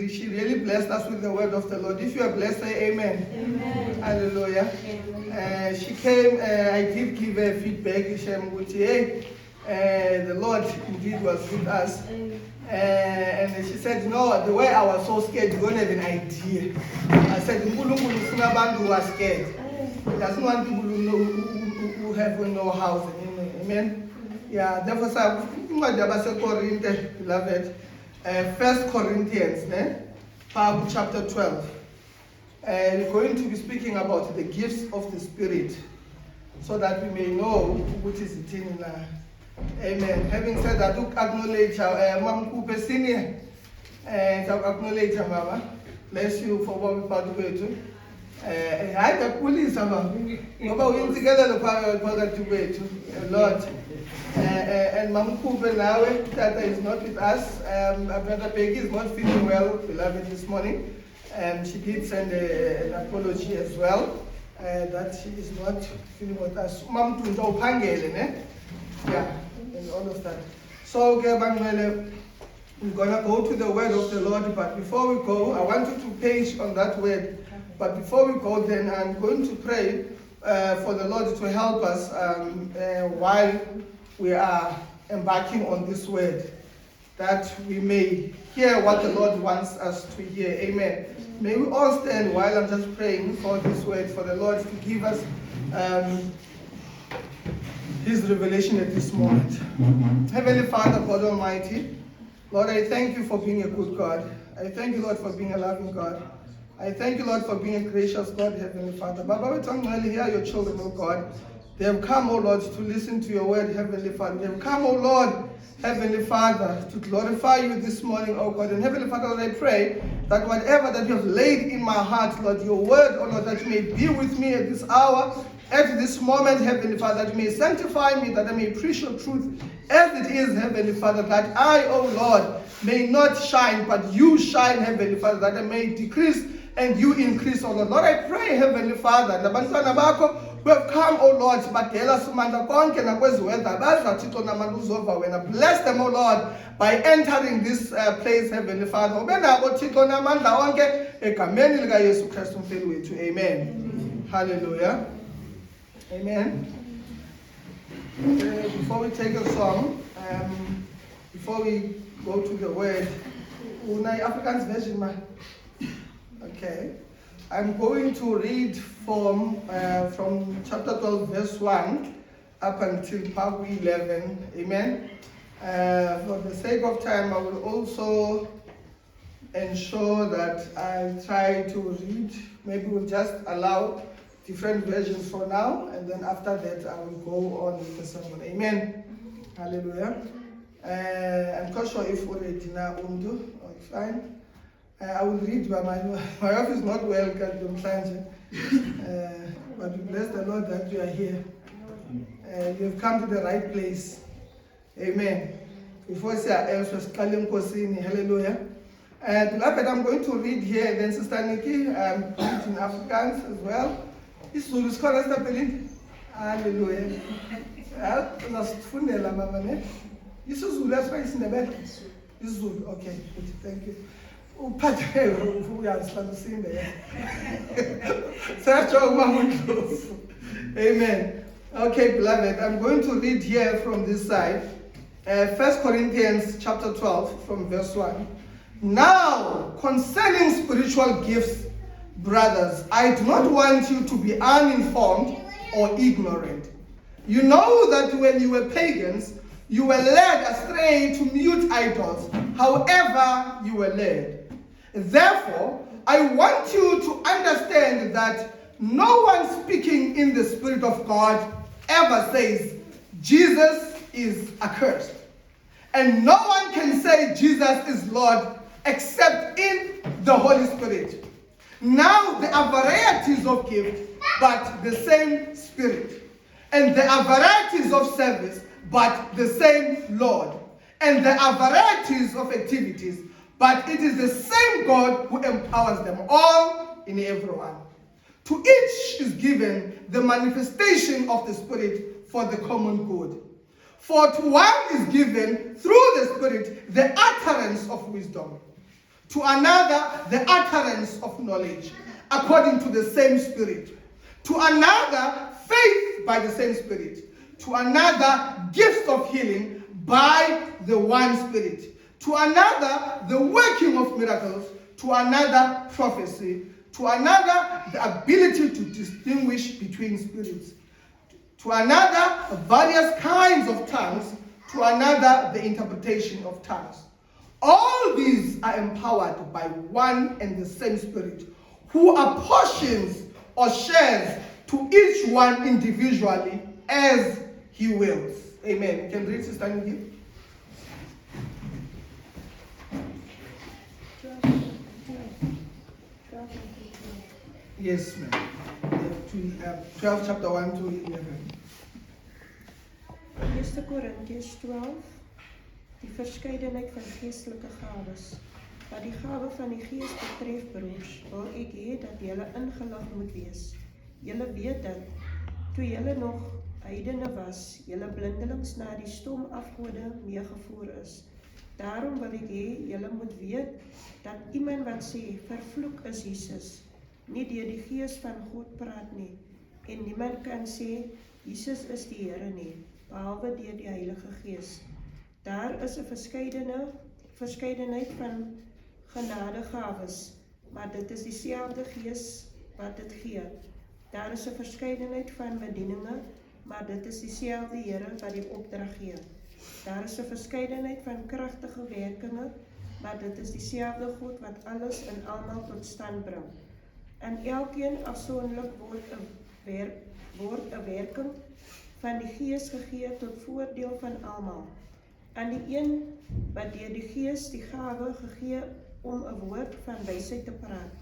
She really blessed us with the word of the Lord. If you are blessed, say amen. Amen. Hallelujah. Amen. She came, I did give her feedback. The Lord indeed was with us. And she said, no, the way I was so scared, you don't have an idea. I said, "Unkulunkulu who are scared. He doesn't want people who have no house. Amen. Yeah, therefore, beloved, 1 Corinthians, chapter 12. We're going to be speaking about the gifts of the Spirit so that we may know what is it in. Amen. Having said that, look, acknowledge Mama Kupe Senior and acknowledge Mama. Bless you for what we're about to do. I got police, Mama. We're together the power to wait, Lord. And Mama Kupe now, Tata is not with us. Brother Peggy is not feeling well, beloved, this morning. She did send an apology as well that she is not feeling with us. Mama Tunja Pangele, yeah, and all of that. So, we're gonna go to the word of the Lord, but before we go, I want you to page on that word. But before we go, then I'm going to pray for the Lord to help us while we are embarking on this word, that we may hear what the Lord wants us to hear. Amen. May we all stand while I'm just praying for this word, for the Lord to give us His revelation at this moment. Heavenly Father, God Almighty, Lord, I thank you for being a good God. I thank you, Lord, for being a loving God. I thank you, Lord, for being a gracious God, Heavenly Father. Baba, we talk early here, your children, oh God. They have come, oh Lord, to listen to your word, Heavenly Father. They have come, oh Lord, Heavenly Father, to glorify you this morning, oh God. And Heavenly Father, Lord, I pray that whatever that you have laid in my heart, Lord, your word, oh Lord, that you may be with me at this hour, at this moment, Heavenly Father, that you may sanctify me, that I may preach your truth as it is, Heavenly Father, that I, oh Lord, may not shine, but you shine, Heavenly Father, that I may decrease and you increase, oh Lord. Lord, I pray, Heavenly Father, nabantwana bakho we have come, oh Lord, sibadela sumandla konke nakwezi weather baza Thixo namaluzova wena. Bless them, oh Lord, by entering this place, Heavenly Father. Ube nabo Thixo namandla onke egameni lika Yesu Kristu umfeli wethu. Amen. Hallelujah. Amen. Before we take a song, before we go to the word, Unai Afrikaans version, ma. Okay. I'm going to read from chapter 12, verse 1 up until part 11. Amen. For the sake of time, I will also ensure that I try to read. Maybe we'll just allow different versions for now, and then after that, I will go on with the sermon. Amen. Hallelujah. I'm not sure if already now, fine. I will read, but my wife is not well, but we bless the Lord that you are here. You have come to the right place. Amen. Before I say hallelujah. Beloved, I'm going to read here, and then Sister Nikki, read in Afrikaans as well. IsiZulu is called hallelujah. Nasifundela mama ne. isiZulu asifayisindebele. isiZulu, okay, good, thank you. Amen. Okay, beloved, I'm going to read here from this side. 1 Corinthians chapter 12 from verse 1. Now, concerning spiritual gifts, brothers, I do not want you to be uninformed or ignorant. You know that when you were pagans, you were led astray to mute idols, however you were led. Therefore, I want you to understand that no one speaking in the Spirit of God ever says, Jesus is accursed. And no one can say Jesus is Lord except in the Holy Spirit. Now there are varieties of gifts, but the same Spirit. And there are varieties of service, but the same Lord. And there are varieties of activities, but it is the same God who empowers them all in everyone. To each is given the manifestation of the Spirit for the common good. For to one is given through the Spirit the utterance of wisdom, To another, the utterance of knowledge, according to the same Spirit. To another, faith by the same Spirit. To another, gifts of healing by the one Spirit. To another, the working of miracles. To another, prophecy. To another, the ability to distinguish between spirits. To another, various kinds of tongues. To another, the interpretation of tongues. All these are empowered by one and the same Spirit, who apportions or shares to each one individually as he wills. Amen. You can read, Sister Nikki. Yes, ma'am. 12, chapter 1 to 11. 1 Korintiërs 12, die verskeidenheid van geestelike gawes. Wat die gawe van die gees betref, broers, wil ek hê dat julle ingelig moet wees. Julle weet dat, toe julle nog heidene was, julle blindelings na die stom afgode meegevoer is. Daarom wil ek hê, julle moet weet, dat iemand wat sê, vervloek is Jesus, nie deur die gees van God praat nie, en niemand kan sê, Jesus is die Here nie, behalwe deur die Heilige Gees. Daar is 'n verskeidenheid van genadegawes, maar dit is dieselfde Gees wat dit gee. Daar is 'n verskeidenheid van bedieninge, maar dit is dieselfde Here wat die opdrag gee. Daar is 'n verskeidenheid van kragtige werkinge, maar dit is dieselfde God wat alles in almal tot stand bring. En elkeen afsonderlik word 'n werking van die Gees gegee tot voordeel van almal. Aan die een wat deur die Gees die gawe gegee om 'n woord van wysheid te praat,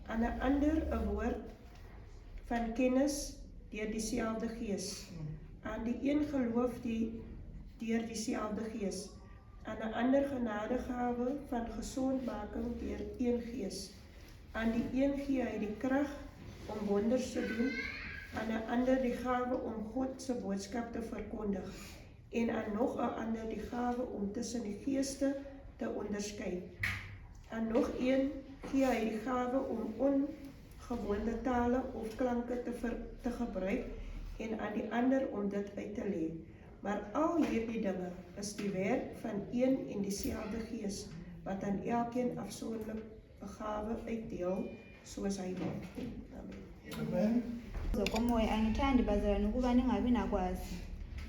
aan 'n ander 'n woord van kennis deur dieselfde Gees, aan die een geloof deur dieselfde Gees, aan 'n ander genadegawe van gesondmaking deur een Gees, aan die een gee hy die krag om wonders te doen, aan 'n ander die gawe om God se boodskap te verkondig, en aan nog 'n ander die gawe om tussen die geeste te onderskei. Aan nog een gee hy die gawe om ongewone tale of klanke te gebruik, en aan die ander om dit uit te lê. Maar al hierdie dinge is die werk van een en dieselfde Gees, wat aan elkeen afsonderlik 'n gawe uitdeel, soos hy wil. Amen. Zokomoya angithandi bazalwane ukuba ningabi nakwazi.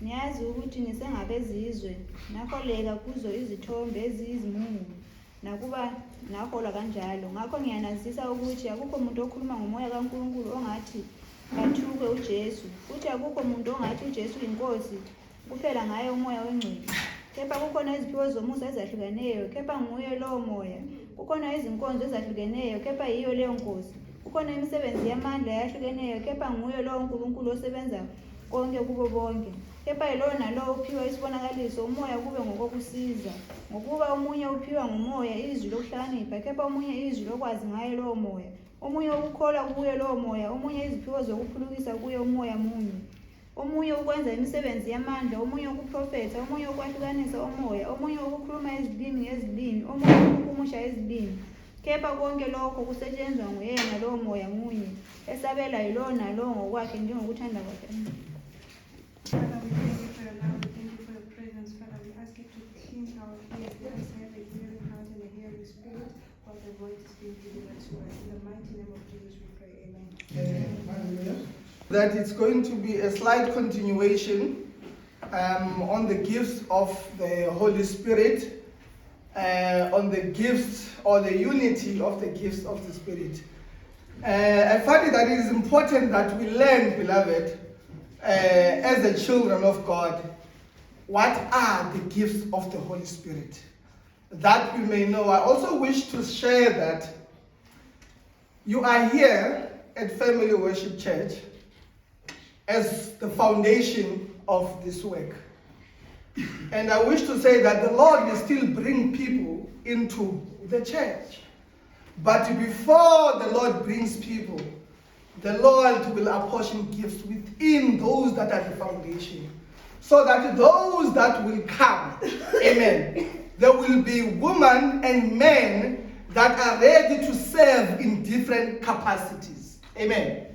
Niyazi ukuthi nisengabezizwe, nakholeka kuzo izithombe eziyizimungu, nakuba nakholwa kanjalo. Ngakho ngiyanazisa ukuthi akukho umuntu okhuluma ngomoya kaNkulunkulu ongathi kathuke uJesu, futhi akukho umuntu ongathi uJesu inkosi kuphela ngaye umoya wengcwele. Kepha kukhona iziphiwo zomusa ezahlukeneyo, kepha nguye lowo moya. Kukhona izinkonzo ezahlukeneyo, kepha yiyo leyo nkosi. Kukhona imisebenzi yamandla eyahlukeneyo, kepha nguye lowo uNkulunkulu osebenza konke kubo bonke. Kepha yilowo nalowo uphiwa isibonakaliso, umoya kube ngokokusiza. Ngokuba omunye uphiwa ngumoya izwi lokuhlakanipha, kepha omunye izwi lokwazi ngaye lowo moya. Omunye ukukholwa kuye lowo moya, omunye iziphiwo zokukhulumisa kuye umoya munye. Omunye ukwenza imisebenzi yamandla, omunye ukuprofetha, omunye ukwahlukanisa umoya, omunye ukukhuluma izilimi ngezilimi, omunye ukuhumusha izilimi. Kepha konke lokho kusetshenzwa nguyena lowo moya munye, esabela yilowo nalowo ngokwakhe njengokuthanda kwakhe. Father, we thank you for your love, we thank you for your presence. Father, we ask you to clean our ears, let us have a hearing heart and a hearing spirit while the voice is being delivered to us. In the mighty name of Jesus we pray, amen. Amen. That it's going to be a slight continuation on the gifts of the Holy Spirit, on the gifts or the unity of the gifts of the Spirit. I find that it is important that we learn, beloved, as the children of God, what are the gifts of the Holy Spirit, that we may know. I also wish to share that you are here at Family Worship Church as the foundation of this work. And I wish to say that the Lord will still bring people into the church. But before the Lord brings people, the Lord will apportion gifts within those that are the foundation. So that those that will come, amen, there will be women and men that are ready to serve in different capacities. Amen.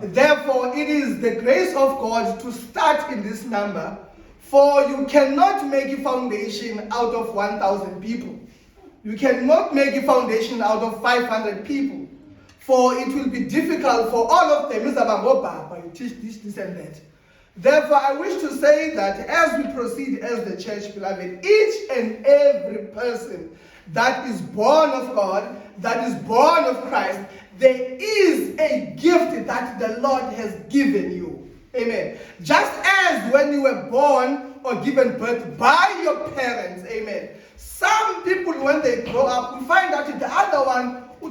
Therefore, it is the grace of God to start in this number, for you cannot make a foundation out of 1,000 people. You cannot make a foundation out of 500 people, for it will be difficult for all of them. You teach this and that. Therefore, I wish to say that as we proceed as the church, beloved, each and every person that is born of God, that is born of Christ, there is a gift that the Lord has given you. Amen. Just as when you were born or given birth by your parents, amen. Some people, when they grow up, we find out the other one who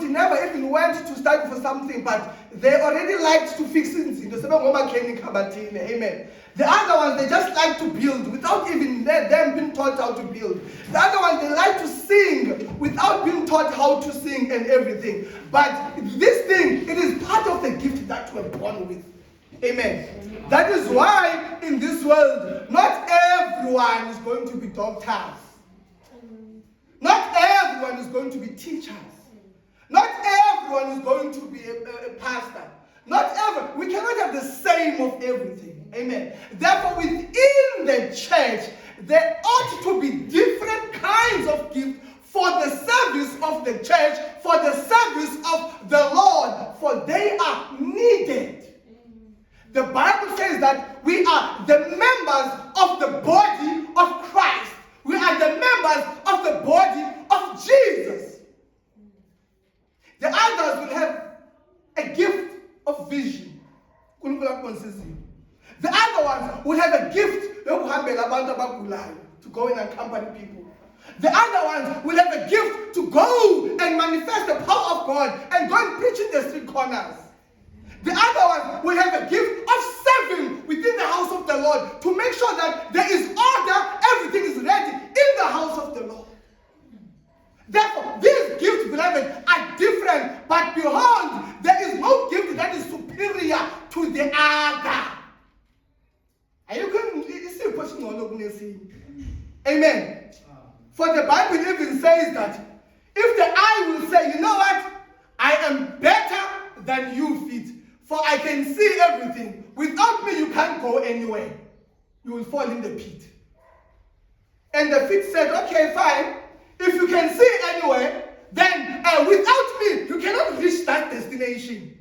never even went to study for something, but they already liked to fix things. Amen. The other ones, they just like to build without even them being taught how to build. The other ones, they like to sing without being taught how to sing and everything. But this thing, it is part of the gift that we're born with. Amen. That is why in this world, not everyone is going to be doctors. Not everyone is going to be teachers. Not everyone is going to be a pastor. Not everyone. We cannot have the same of everything. Amen. Therefore, within the church, there ought to be different kinds of gifts for the service of the church, for the service of the Lord, for they are needed. The Bible says that we are the members of the body of Christ. We are the members of the body of Jesus. The others will have a gift of vision. The other ones will have a gift to go and accompany people. The other ones will have a gift to go and manifest the power of God and go and preach in the street corners. The other one will have a gift of serving within the house of the Lord to make sure that there is order, everything is ready in the house of the Lord. Therefore, these gifts, beloved, are different, but behold, there is no gift that is superior to the other. Are you going to see a question on Amen. For the Bible even says that if the eye will say, you know what, I am better than you feet, for I can see everything. Without me, you can't go anywhere. You will fall in the pit. And the feet said, okay, fine. If you can see anywhere, then without me, you cannot reach that destination.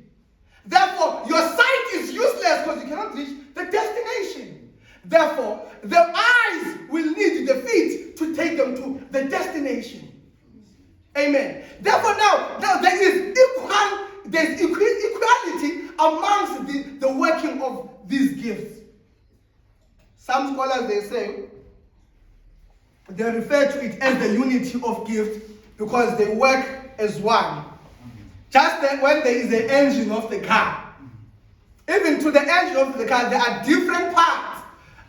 Therefore, your sight is useless because you cannot reach the destination. Therefore, the eyes will need the feet to take them to the destination. Amen. Therefore, now there is equality amongst the working of these gifts. Some scholars, they say, they refer to it as the unity of gifts because they work as one. Just like when there is an engine of the car. Even to the engine of the car, there are different parts.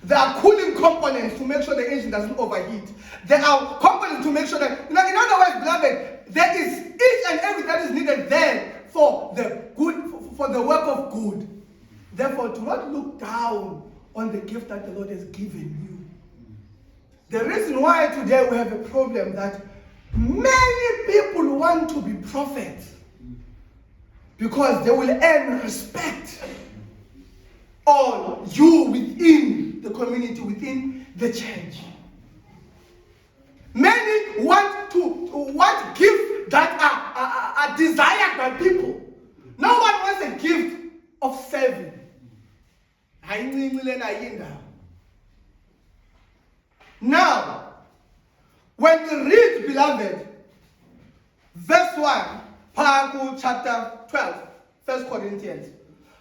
There are cooling components to make sure the engine doesn't overheat. There are components to make sure that, in other words, beloved, there is each and everything that is needed there for the good, for the work of good. Therefore, do not look down on the gift that the Lord has given you. The reason why today we have a problem that many people want to be prophets because they will earn respect on you within the community, within the church. Many want gifts that are desired by people. No one wants a gift of serving. Now, when we read, beloved, verse 1, Paragraph chapter 12, 1 Corinthians,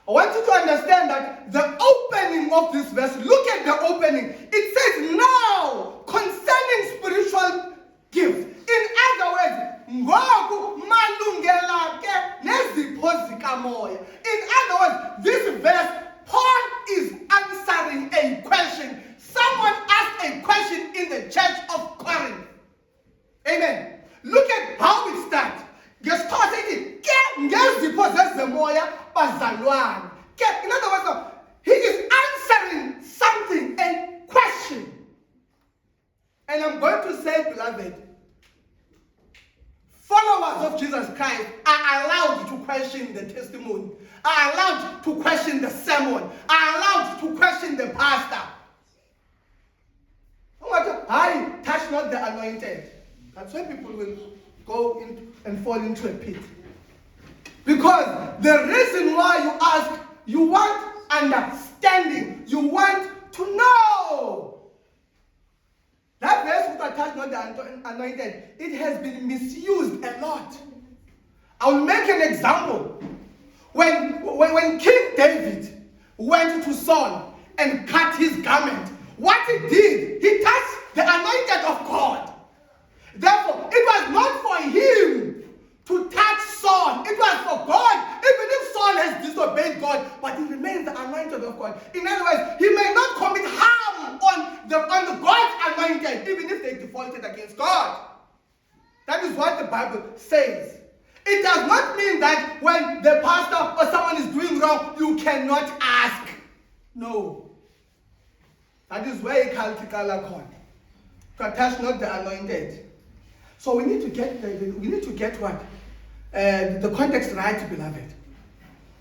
I want you to understand that the opening of this verse, look at the opening. It says, now, concerning spiritual gifts. In other words, in other words, this verse, Paul is answering a question. Someone asked a question in the church of Corinth. Amen. Look at how it starts. In other words, he is answering something, a question. And I'm going to say, beloved, follow of Jesus Christ are allowed to question the testimony, are allowed to question the sermon, are allowed to question the pastor. I touch not the anointed. That's why people will go in and fall into a pit. Because the reason why you ask, you want understanding, you want to know. That verse, which I touch not the anointed, it has been misused a lot. I'll make an example. When King David went to Saul and cut his garment, what he did, he touched the anointed of God. Therefore, it was not for him to touch Saul. It was for God. Even if Saul has disobeyed God, but he remains the anointed of God. In other words, he may not commit harm on the God's anointed, even if they defaulted against God. That is what the Bible says. It does not mean that when the pastor or someone is doing wrong, you cannot ask. No. That is where it calls to attach not the anointed. So we need to get what? The context right, beloved.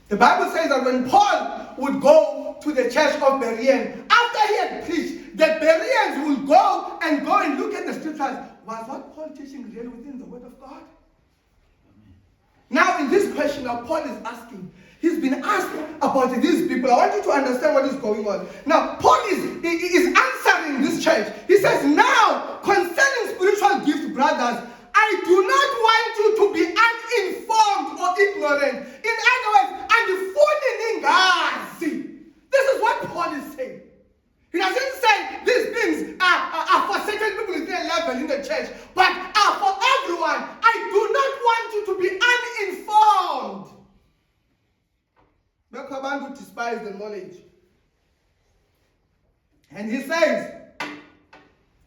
The Bible says that when Paul would go to the church of Berean, after he had preached, the Bereans would go and look at the scriptures. Was what Paul teaching really within the word of God? Now in this question that Paul is asking, he's been asked about these people. I want you to understand what is going on. Now, Paul is answering this church. He says, now, concerning spiritual gifts, brothers, I do not want you to be uninformed or ignorant. In other words, this is what Paul is saying. He doesn't say these things are for certain people in their level in the church, but are for everyone. I do not want you to be uninformed. Who despise the knowledge. And he says,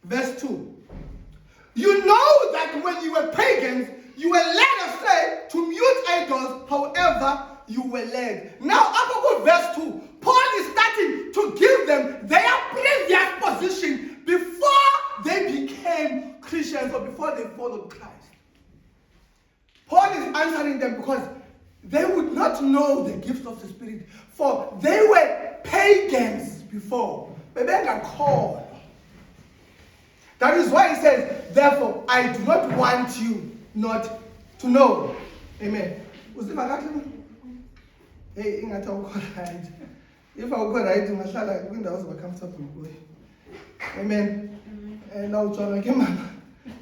verse 2, you know that when you were pagans, you were led astray to mute idols, however you were led. Now, up above verse 2, Paul is starting to give them their previous position before they became Christians or before they followed Christ. Paul is answering them because they would not know the gift of the Spirit, for they were pagans before. But they got called. That is why he says, therefore, I do not want you not to know. Amen. Hey, if I would go right, I was comfortable. Amen. And now, John,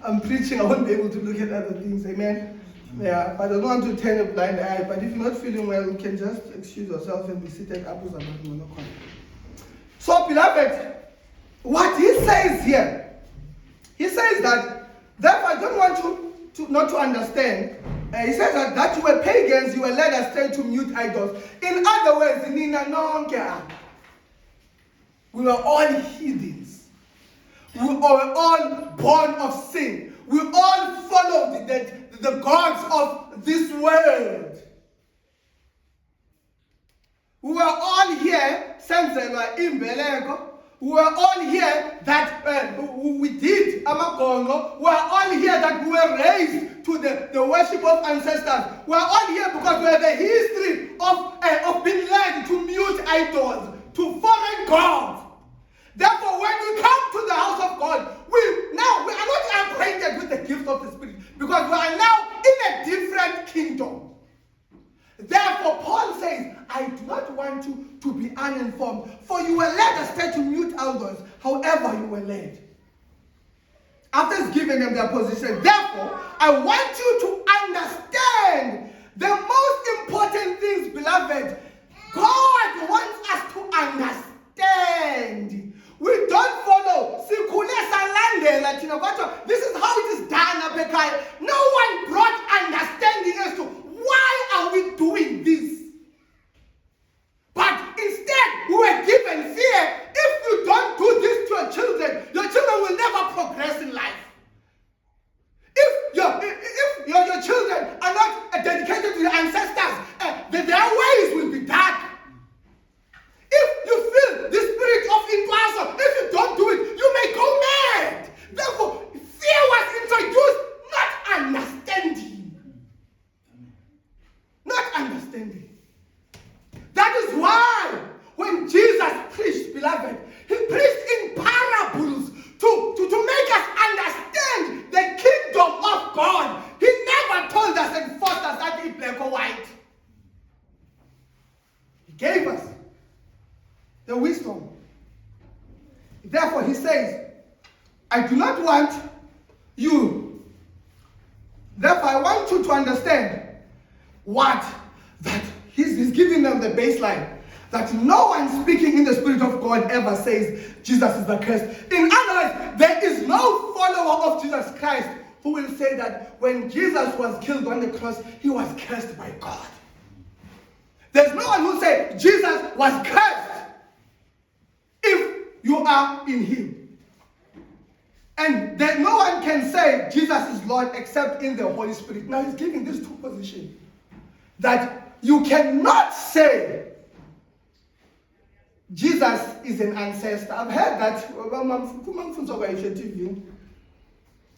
I'm preaching, I won't be able to look at other things. Amen. Yeah, but I don't want to turn a blind eye. But if you're not feeling well, you can just excuse yourself and be seated. So, beloved, what he says here, he says that, therefore, I don't want you to not to understand. He says that you were pagans, you were led astray to mute idols. In other words, we were all heathens. We were all born of sin. We all followed the gods of this world. We were all here, we were all here that we did amagongo. We were all here that we were raised to the worship of ancestors. We are all here because we have a history of being led to mute idols, to foreign gods. Therefore, when we come to the house of God, we are not acquainted with the gift of the Spirit because we are now in a different kingdom. Therefore, Paul says, I do not want you to be uninformed, for you were led astray to mute idols, however you were led. After he's given them their position, therefore, I want you to understand the most important things, beloved. God wants us to understand. We don't follow. This is how it is done. No one brought understanding as to why are we doing this. But instead, we were given fear. If you don't do this to your children will never progress in life. If your children are not dedicated to their ancestors, their ways will be dark. If you feel the spirit of impulsion, if you don't do it, you may go mad. Therefore, fear was introduced, not understanding. says, I do not want you. Therefore, I want you to understand what? That he's giving them the baseline. That no one speaking in the Spirit of God ever says Jesus is accursed. In other words, there is no follower of Jesus Christ who will say that when Jesus was killed on the cross, he was cursed by God. There's no one who said Jesus was cursed if you are in him. And that no one can say Jesus is Lord except in the Holy Spirit. Now he's giving these two positions. That you cannot say Jesus is an ancestor. I've heard that.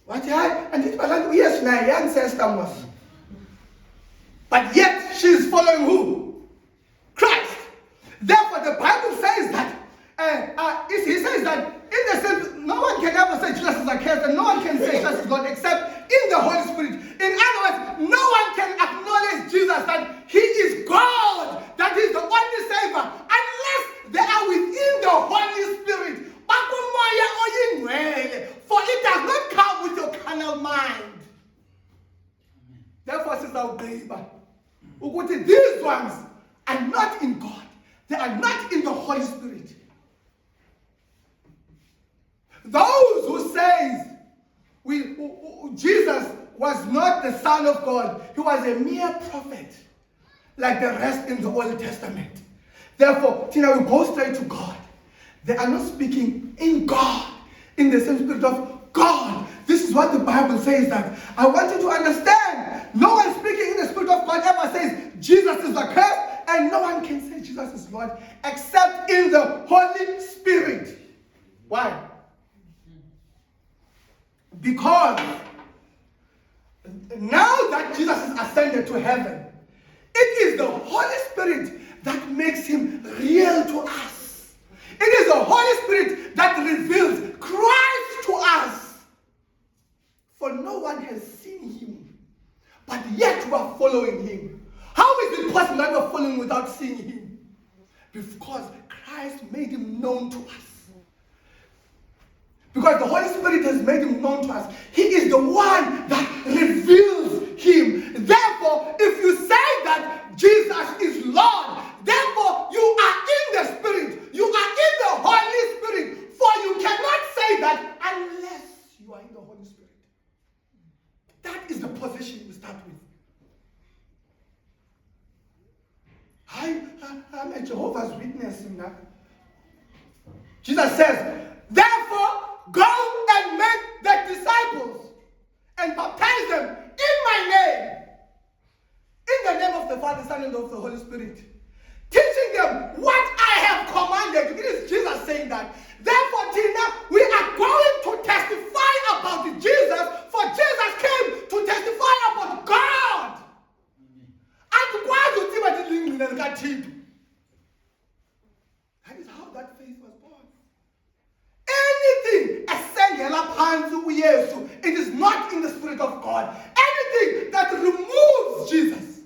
What? Yes, my ancestor was. But yet she is following who? Christ. Therefore, the Bible says that. He says that in the sense, no one can ever say Jesus is accursed, and no one can say Jesus is Lord except in the Holy Spirit. In other words, no one can acknowledge Jesus that he is God, that he is the only Savior, unless they are within the Holy Spirit. For it does not come with your carnal mind. Therefore, says our believer, these ones are not in God. They are not in the Holy Spirit. Those who say Jesus was not the Son of God, he was a mere prophet, like the rest in the Old Testament. Therefore, Tina will go straight to God. They are not speaking in God, in the same spirit of God. This is what the Bible says that. I want you to understand. No one speaking in the spirit of God ever says Jesus is accursed, and no one can say Jesus is Lord except in the Holy Spirit. Why? Because now that Jesus is ascended to heaven, it is the Holy Spirit that makes him real to us. It is the Holy Spirit that reveals Christ to us. For no one has seen him, but yet we are following him. How is it possible that we are following without seeing him? Because Christ made him known to us. Because the Holy Spirit has made him known to us. He is the one that reveals him. Therefore, if you say that Jesus is Lord, therefore you are in the Spirit. You are in the Holy Spirit. For you cannot say that unless you are in the Holy Spirit. That is the position you start with. I'm a Jehovah's Witness in that. Jesus says, therefore, go and make the disciples and baptize them in my name. In the name of the Father, Son, and of the Holy Spirit. Teaching them what I have commanded. It is Jesus saying that. Therefore, Tina, we are going to testify about Jesus, for Jesus came to testify about God. That is how that faith was born. Anything it is not in the Spirit of God. Anything that removes Jesus.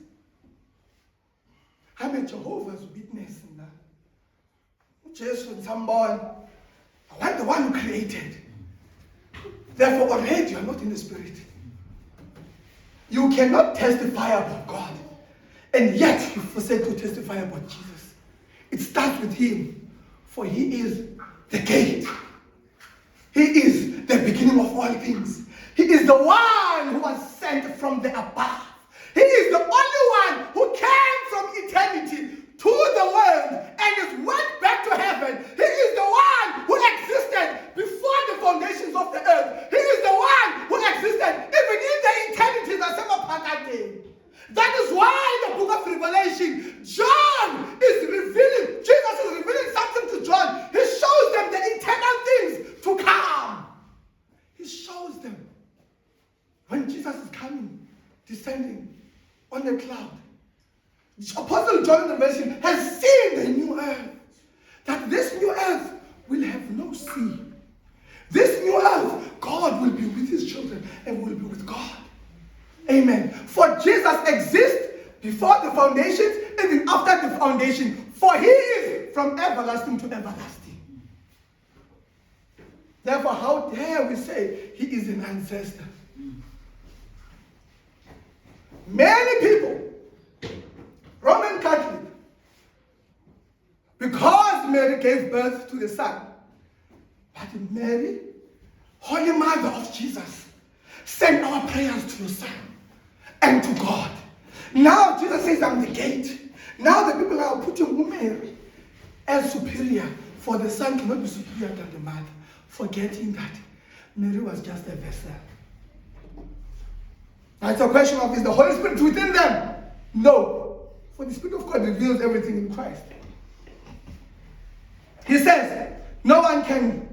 I'm a Jehovah's Witness now. Jesus and someone. I'm the one who created. Therefore, already you are not in the Spirit. You cannot testify about God, and yet you forsake to testify about Jesus. It starts with him, for he is the gate. He is the beginning of all things. He is the one who was sent from the above. He is the only one who came from eternity to the world and went back to heaven. He is the one who existed before the foundations of the earth. He is the one who existed even in the eternities as ever. That is why the book of Revelation, John is revealing, Jesus is revealing something to John. He shows them the eternal things to come. He shows them when Jesus is coming, descending on the cloud. Apostle John in the Revelation has seen the new earth. That this new earth will have no sea. This new earth, God will be with his children and will be with God. Amen. For Jesus exists before the foundations, even after the foundation. For he is from everlasting to everlasting. Therefore, how dare we say he is an ancestor? Many people, Roman Catholic, because Mary gave birth to the Son, but Mary, Holy Mother of Jesus, send our prayers to your Son and to God. Now Jesus says, I'm the gate. Now the people are putting Mary as superior, for the Son cannot be superior than the Mother, forgetting that Mary was just a vessel. Now it's a question of, is the Holy Spirit within them? No. For the Spirit of God reveals everything in Christ. He says, no one can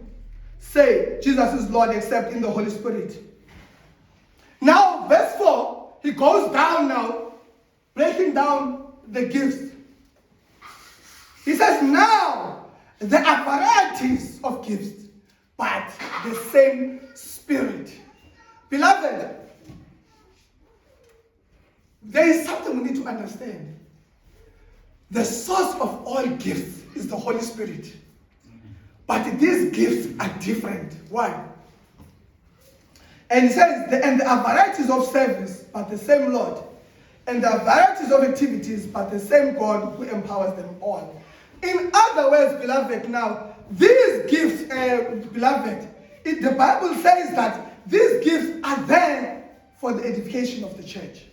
say Jesus is Lord except in the Holy Spirit. Now, verse 4, he goes down now, breaking down the gifts. He says, now, there are varieties of gifts, but the same Spirit. Beloved, there is something we need to understand. The source of all gifts is the Holy Spirit. But these gifts are different. Why? And he says, and there are varieties of service, but the same Lord. And there are varieties of activities, but the same God who empowers them all. In other words, beloved, now, these gifts, beloved, the Bible says that these gifts are there for the edification of the church.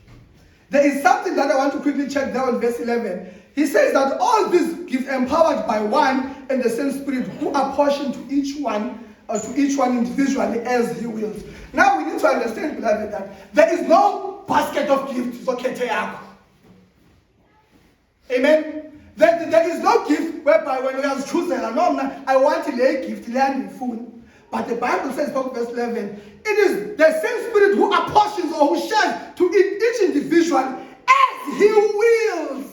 There is something that I want to quickly check there on verse 11. He says that all these gifts empowered by one and the same Spirit, who apportioned to each one individually as he wills. Now we need to understand, beloved, that there is no basket of gifts. Amen. There is no gift whereby when we are choosing, I want to lay gift, learn food. But the Bible says, verse 11, it is the same Spirit who apportions or who shares to each individual as he wills.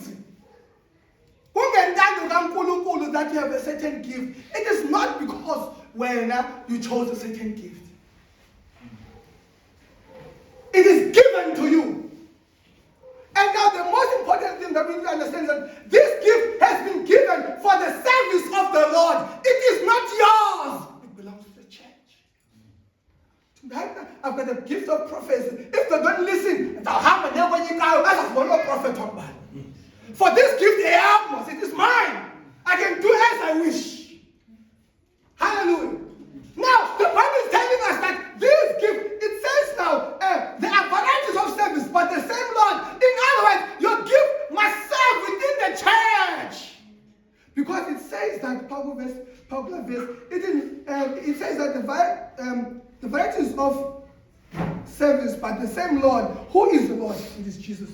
That you have a certain gift, it is not because when you chose a certain gift. It is given to you. And now the most important thing that we need to understand is that this gift has been given for the service of the Lord. It is not yours. It belongs to the church. Tonight, I've got the gift of prophecy. If they don't listen, they'll have a prophet talk about. For this gift, it is mine. I can do as I wish. Hallelujah. Now, the Bible is telling us that this gift, it says now, there are varieties of service, but the same Lord. In other words, your gift must serve within the church. Because it says that, popular verse, it says that the varieties of service, but the same Lord. Who is the Lord? It is Jesus.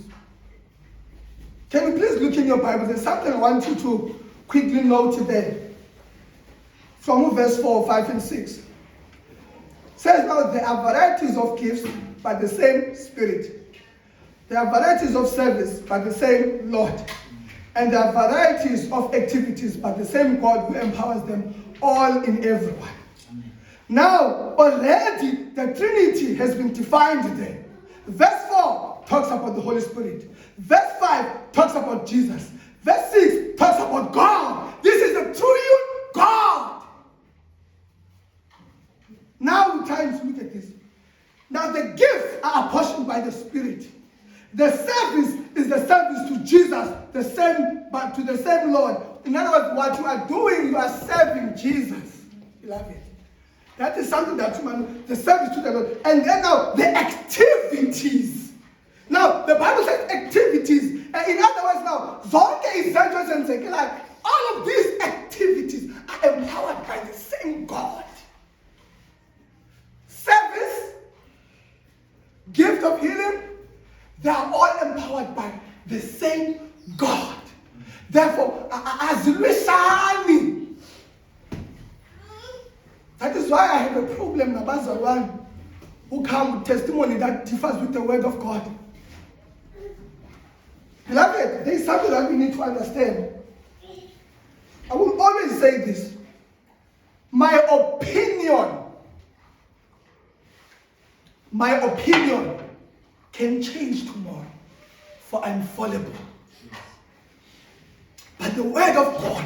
Can you please look in your Bible? There's something I want you to quickly note today. From verse 4, 5, and 6. It says now there are varieties of gifts, but the same Spirit. There are varieties of service, but the same Lord. And there are varieties of activities, but the same God who empowers them all in everyone. Amen. Now, already the Trinity has been defined there. Verse 4 talks about the Holy Spirit. Verse 5 talks about Jesus. Verse 6 talks about God. This is a true God. Now we time to look at this. Now the gifts are apportioned by the Spirit. The service is the service to Jesus, the same, but to the same Lord. In other words, what you are doing, you are serving Jesus. Beloved. That is something that the service to the Lord. And then now the activities. Now the Bible says activities. In other words, now all of these activities are empowered by the same God. Service, gift of healing, they are all empowered by the same God. Therefore, that is why I have a problem about one who come with testimony that differs with the word of God. Beloved, there is something that we need to understand. I will always say this. My opinion can change tomorrow, for I'm fallible. But the word of God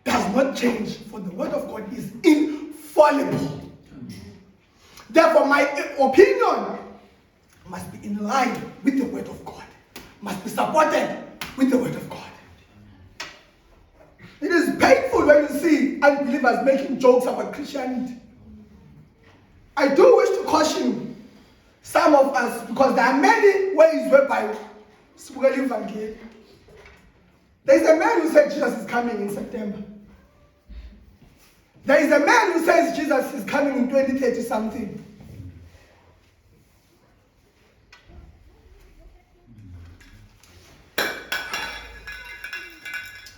does not change, for the word of God is infallible. Therefore, my opinion must be in line with the word of God, must be supported with the word of God. It is painful when you see unbelievers making jokes about Christianity. I do wish to caution some of us, because there are many ways whereby there is a man who said Jesus is coming in September. There is a man who says Jesus is coming in 2030 something.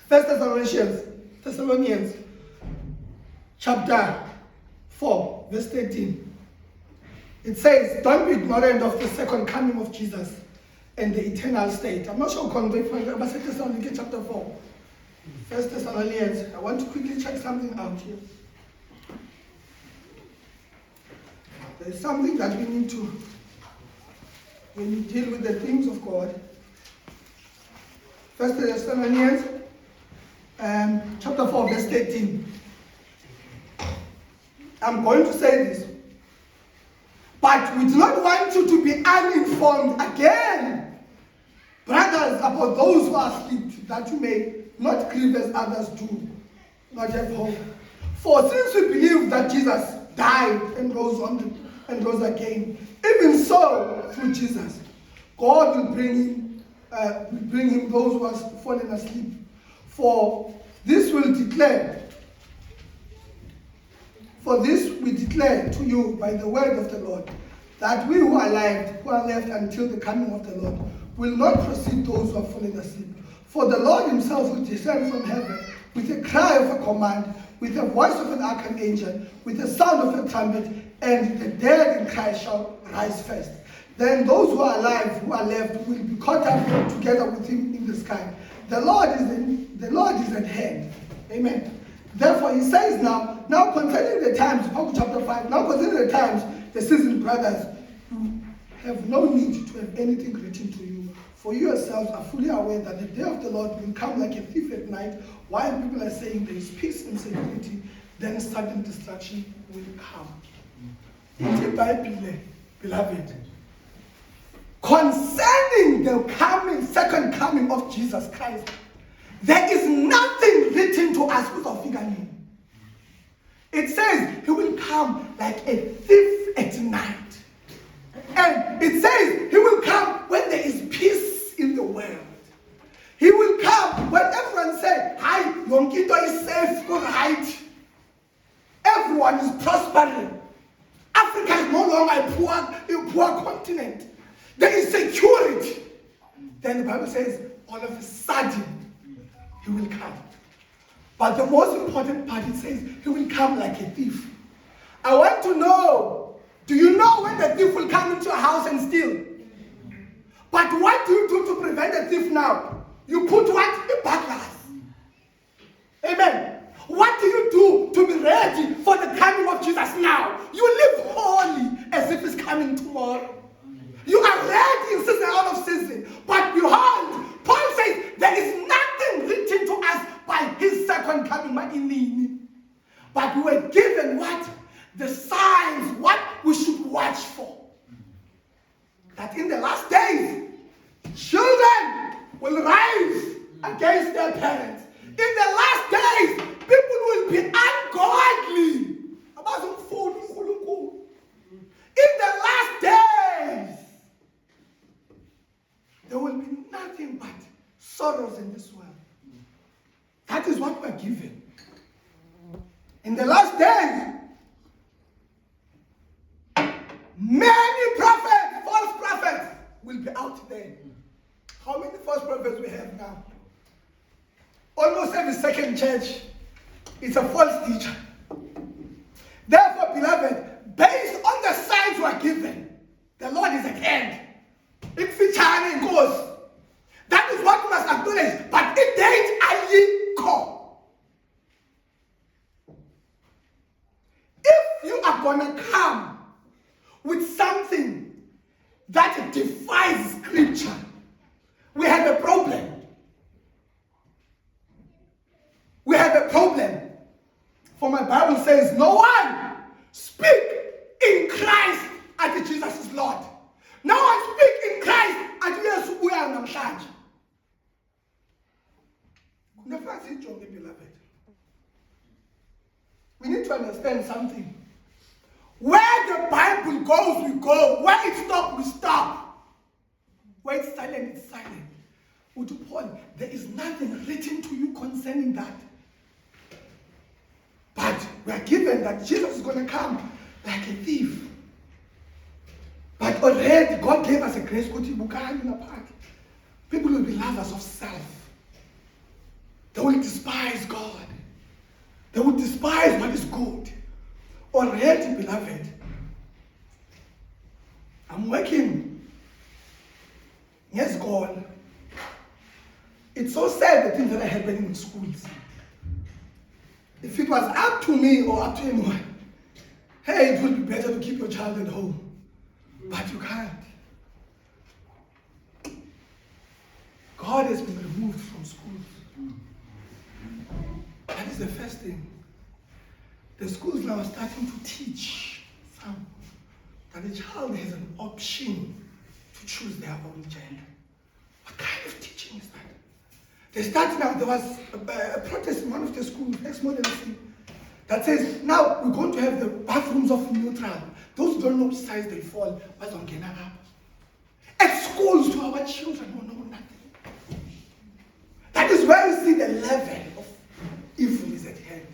First Thessalonians chapter 4, verse 13. It says, don't be ignorant of the second coming of Jesus and the eternal state. I'm not sure but Thessalonians chapter 4. First Thessalonians. I want to quickly check something out here. There's something that we need to, when we deal with the things of God. First Thessalonians chapter 4, verse 13. I'm going to say this, but we do not want you to be uninformed again, brothers, about those who are asleep, that you may not grieve as others do, not have hope. For since we believe that Jesus died and rose again, even so through Jesus, God will bring him those who are fallen asleep. For this we declare to you by the word of the Lord, that we who are left until the coming of the Lord, will not precede those who are fallen asleep. For the Lord himself will descend from heaven with a cry of a command, with the voice of an archangel, with the sound of a trumpet, and the dead in Christ shall rise first. Then those who are alive, who are left, will be caught up together with him in the sky. The Lord is at hand. Amen. Therefore, he says now concerning the times, chapter 5, now concerning the times, the seasoned brothers, you have no need to have anything written to you. For you yourselves are fully aware that the day of the Lord will come like a thief at night, while people are saying there is peace and security, then sudden destruction will come. In the Bible, beloved, concerning the second coming of Jesus Christ, there is nothing written to us with a figure name. It says he will come like a thief at night. And it says he will come when there is peace in the world. He will come when everyone says, hi, Yonkito is safe, all right. Everyone is prospering. Africa is no longer a poor continent. There is security. Then the Bible says, all of a sudden, he will come. But the most important part, it says, he will come like a thief. I want to know, do you know when the thief will come into a house and steal? But what do you do to prevent the thief now? You put what? A burglars. Amen. What do you do to be ready for the coming of Jesus now? You live holy as if he's coming tomorrow. You are ready in season, out of season. But behold, Paul says there is nothing written to us by his second coming. But we were given what? The signs, what we should watch for. That in the last days, children will rise against their parents. In the last days, people will be ungodly. In the last days, there will be nothing but sorrows in this world. That is what we're given. In the last days, many prophets, false prophets, will be out there. How many false prophets we have now? Almost every second church is a false teacher. Therefore, beloved, based on the signs we are given, the Lord is at hand. That is what we must acknowledge. But it ain't a call. If you are going to come with something that defies scripture, we have a problem. We have a problem. For my Bible says, no one speak in Christ namhlanje. Beloved. We need to understand something. Where the Bible goes, we go. Where it stops, we stop. Where it's silent, it's silent. To Paul, there is nothing written to you concerning that. But we are given that Jesus is going to come like a thief. But already God gave us a grace. People will be lovers of self. They will despise God. They will despise what is good. Already, beloved, I'm working. Yes, God. It's so sad the things that are happening in schools. If it was up to me or up to anyone, hey, it would be better to keep your child at home. But you can't. God has been removed from schools. That is the first thing. The schools now are starting to teach some that the child has an option to choose their own gender. What kind of teaching is that? They start now, there was a protest in one of the schools, next modernity, that says, now we're going to have the bathrooms of neutral. Those who don't know which size they fall, what's on Gena up. At schools to our children who know nothing. That is where you see the level of evil is at hand.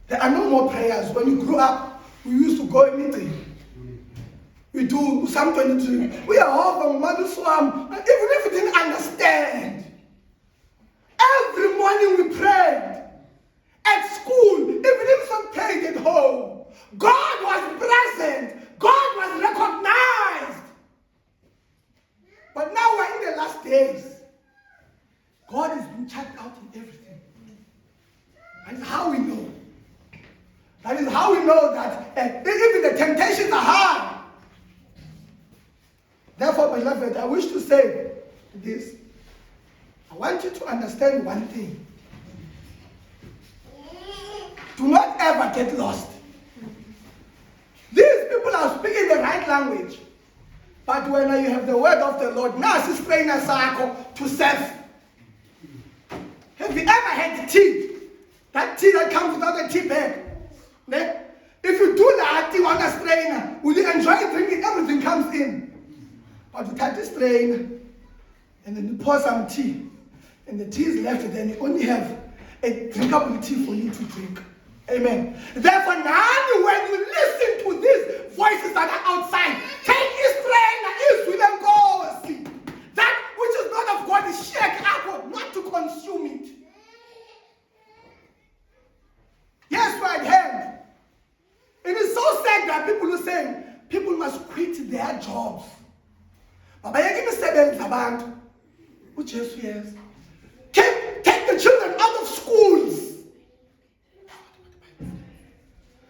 There are no more prayers. When you grew up, we used to go anything. We do Psalm 23. We are all from Mother Swam. Even if we didn't understand, every morning we prayed. At school, even if some prayed at home, God was present. God was recognized. But now we're in the last days. God has been checked out in everything. That is how we know. That is how we know that even the temptations are hard. Therefore, beloved, I wish to say this. I want you to understand one thing. Do not ever get lost. These people are speaking the right language. But when you have the word of the Lord, now it's train a circle to self. Have you ever had tea? That tea that comes without a tea bag. If you do that thing on a strainer, will you enjoy drinking? Everything comes in. But you take the strainer, and then you pour some tea, and the tea is left, and then you only have a drinkable tea for you to drink. Amen. Therefore, now when you listen to these voices that are outside, take his strainer, his will and go. That which is not of God is shake up, not to consume it. Yes, right hand. It is so sad that people are saying people must quit their jobs. But by giving seven about which is yes. Take the children out of schools.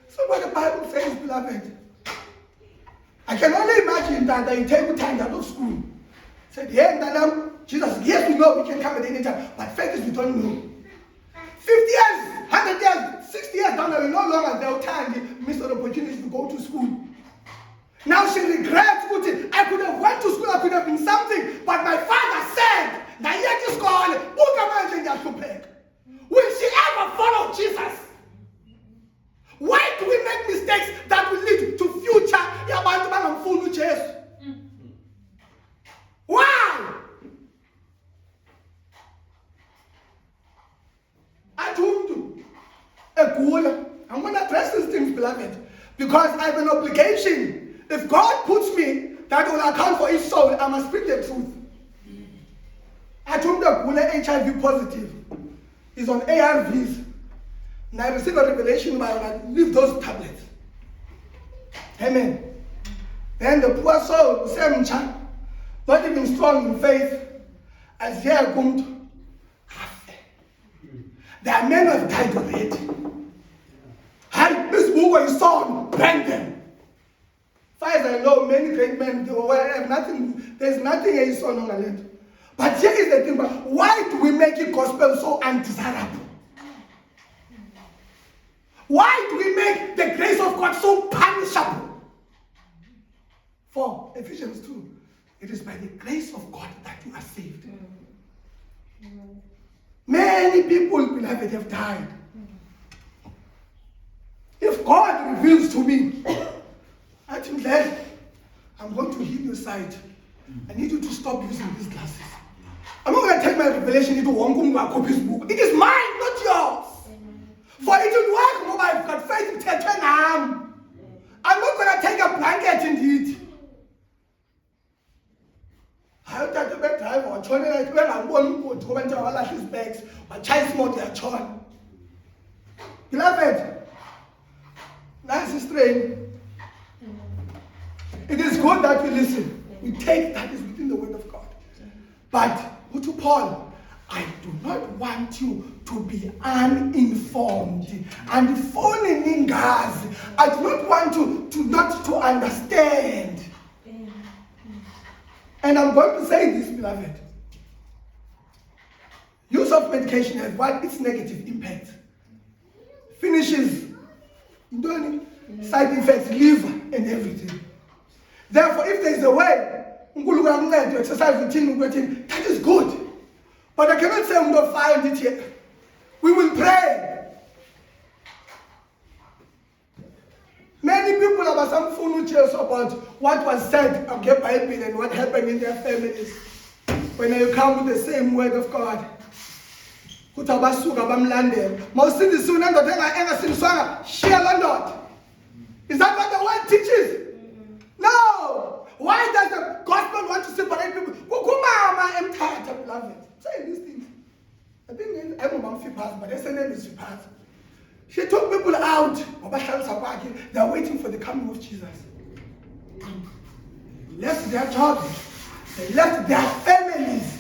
So what the Bible says, beloved. I can only imagine that they take time out of school. Said, yeah, Jesus, yes, we know we can come at any time. But fact is we don't know. 50 years, 100 years, 60 years down the road, no longer they'll time miss an opportunity to go to school. Now she regrets, I could have went to school, I could have been something, but my father said, now yet is called, will she ever follow Jesus? Why do we make mistakes that will lead to future? Why? I told you, I'm going to address these things, beloved, because I have an obligation. If God puts me, that will account for his soul. I must speak the truth. I told him that HIV positive is on ARVs. And I received a revelation when I leave those tablets. Amen. Then the poor soul, not even strong in faith, as they are going to have. There are men who have died already. And this book is son, bring them. As far as I know, many great men have nothing. There's nothing a son on the land. But here is the thing: why do we make the gospel so undesirable? Why do we make the grace of God so punishable? 4, Ephesians 2. It is by the grace of God that you are saved. Many people, beloved, have died. If God reveals to me, I think that I'm going to heal your sight. I need you to stop using these glasses. I'm not going to take my revelation into one book. It is mine, not yours. For it will work, Mama, I've got faith in Tetanam. I'm not going to take a blanket indeed. I don't take a bad driver or turn it like when I'm going to go into all his bags, but child more their chon. Beloved, that's strain. It is good that we listen. We take that is within the word of God. But to Paul, I do not want you to be uninformed and phoning in guys. I do not want you to not to understand. And I'm going to say this, beloved. Use of medication has what its negative impact. Finishes side effects, liver and everything. Therefore, if there is a way to exercise routine, that is good. But I cannot say we don't find it yet. We will pray. Many people have some phone chairs about what was said of the Bible and what happened in their families when you come with the same word of God. Is that what the word teaches? No! Why does the gospel want to separate people? I'm tired of beloved. Say these things. I think I'm a Fipas, but SNL is Fipas. She took people out. They are waiting for the coming of Jesus. They left their jobs. They left their families.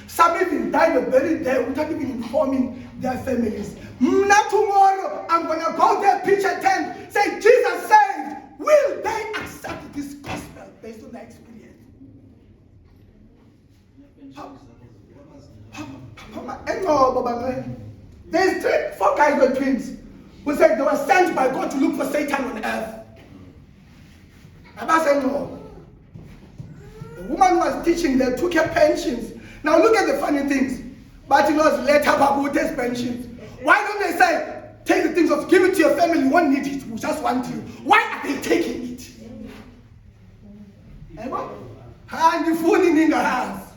Some even died the very day without even informing their families. Not tomorrow, I'm going to go there, pitch a tent, say, Jesus saved. Will they accept this gospel based on their experience? There's 4 guys were twins who said they were sent by God to look for Satan on earth. Abba said no. The woman who was teaching, they took her pensions. Now look at the funny things. But it was later Babute's pensions. Why don't they say, take the things of, give it to your family, you won't need it, we just want you. Why are they taking it? And the food in the house.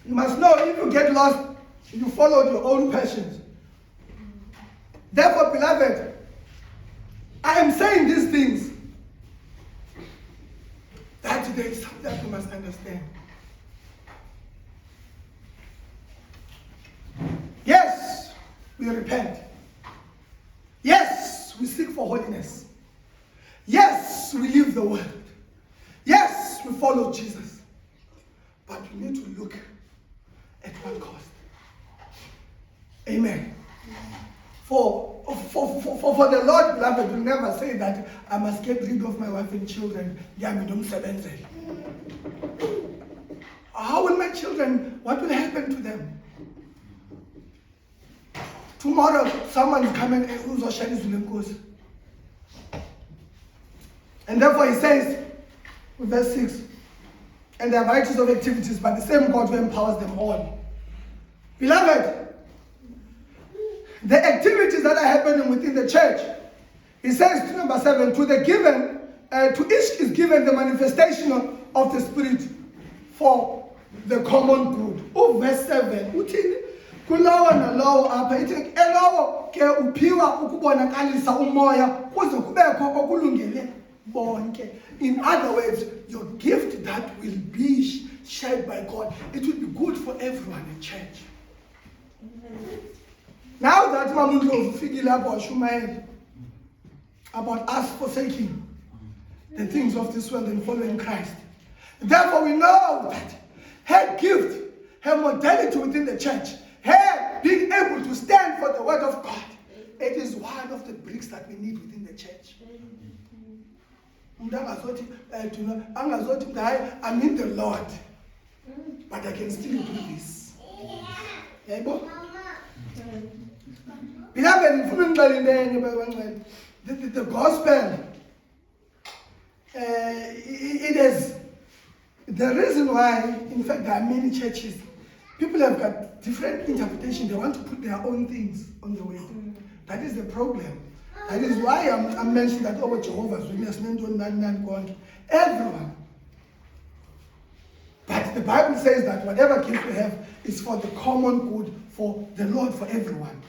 You must know, if you get lost, you follow your own passions. Therefore, beloved, I am saying these things that there is something that you must understand. Yes, we repent. Yes, we seek for holiness. Yes, we live the word. Yes, we follow Jesus. But we need to look at what cost. Amen. For the Lord, beloved, will never say that I must get rid of my wife and children. How will my children, what will happen to them? Tomorrow, someone is coming and and therefore he says, verse 6, and there are varieties of activities, but the same God who empowers them all. Beloved, the activities that are happening within the church, he says to number 7, to each is given the manifestation of the Spirit for the common good. Oh, verse 7, kulowo nalowo apha ithi elowo ke uphiwa ukubonakalisa umoya kuze kubekho okulungele bonke. In other words, your gift that will be shared by God, it will be good for everyone in church. Now that Mamundo figure about us forsaking the things of this world and following Christ. Therefore, we know that her gift, her modality within the church, her being able to stand for the word of God, it is one of the bricks that we need within the church. I'm in the Lord, but I can still do this. Beloved, the gospel The reason why, in fact, there are many churches, people have got different interpretation. They want to put their own things on the word. That is the problem. That is why I'm mentioning that over Jehovah's Witness, everyone. But the Bible says that whatever gift we have is for the common good, for the Lord, for everyone.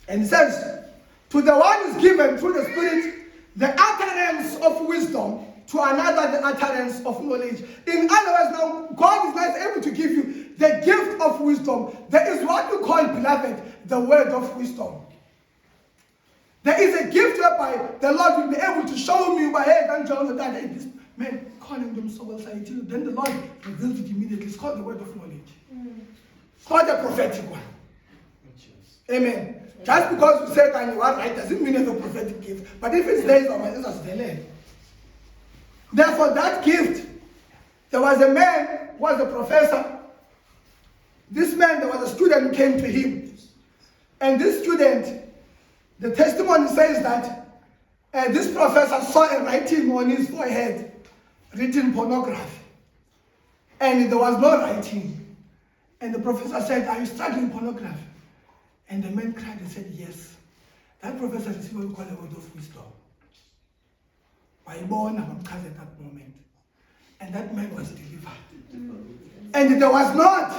And it says, to the one is given through the Spirit the utterance of wisdom, to another the utterance of knowledge. In other words, now God is not able to give you the gift of wisdom. There is what we call, beloved, the word of wisdom. There is a gift whereby the Lord will be able to show me by head and John that hey, this man calling them so well. Then the Lord reveals it immediately. It's called the word of knowledge. It's not a prophetic one. Amen. Just because you say that you are right doesn't mean it's a prophetic gift. But if it's there, it's there. Therefore, that gift, there was a man who was a professor. This man, there was a student who came to him. And this student, the testimony says that this professor saw a writing on his forehead, written pornography. And there was no writing. And the professor said, are you struggling with pornography? And the man cried and said, yes. That professor received what we call a word of wisdom. By born at that moment. And that man was delivered. And there was not.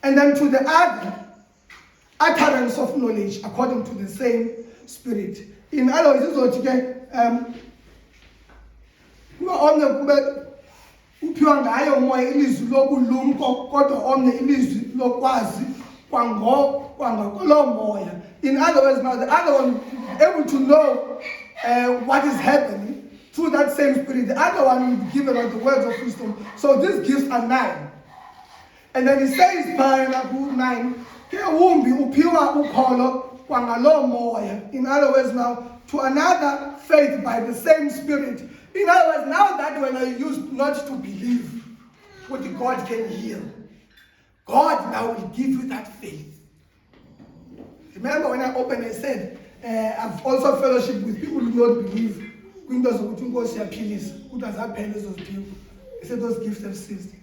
And then to the other, utterance of knowledge according to the same Spirit. In other words, this is what uphiwa ngayo umoya ilizwi lobulumko kodwa omnye ilizwi lokwazi kwangakolo moya. In other words, now the other one able to know what is happening through that same Spirit. The other one will be given the words of wisdom. So these gifts are 9. And then he says, 9, uphiwa ukholo kwangalo moya. In other words, now to another faith by the same Spirit. In other words, now that when I used not to believe what God can heal, God now will give you that faith. Remember when I opened, I said, I've also fellowship with people who don't believe. He said those gifts have ceased.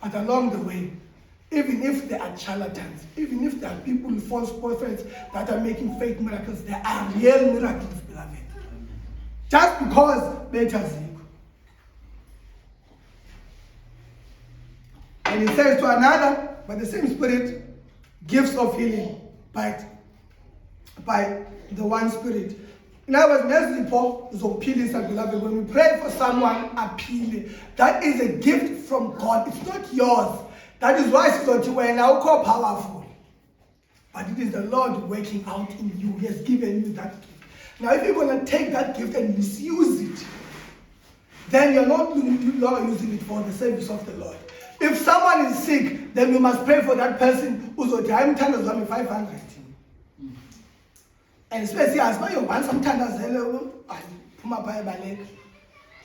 But along the way, even if there are charlatans, even if there are people, false prophets that are making fake miracles, there are real miracles, beloved. Just because better ziko. And he says to another, by the same Spirit, gifts of healing by the one Spirit. In other words, beloved, when we pray for someone, appeal. That is a gift from God. It's not yours. That is why it's not now called powerful. But it is the Lord working out in you. He has given you that gift. Now, if you're going to take that gift and misuse it, then you're not using it for the service of the Lord. If someone is sick, then you must pray for that person who's on time 500. And especially as well, you want sometimes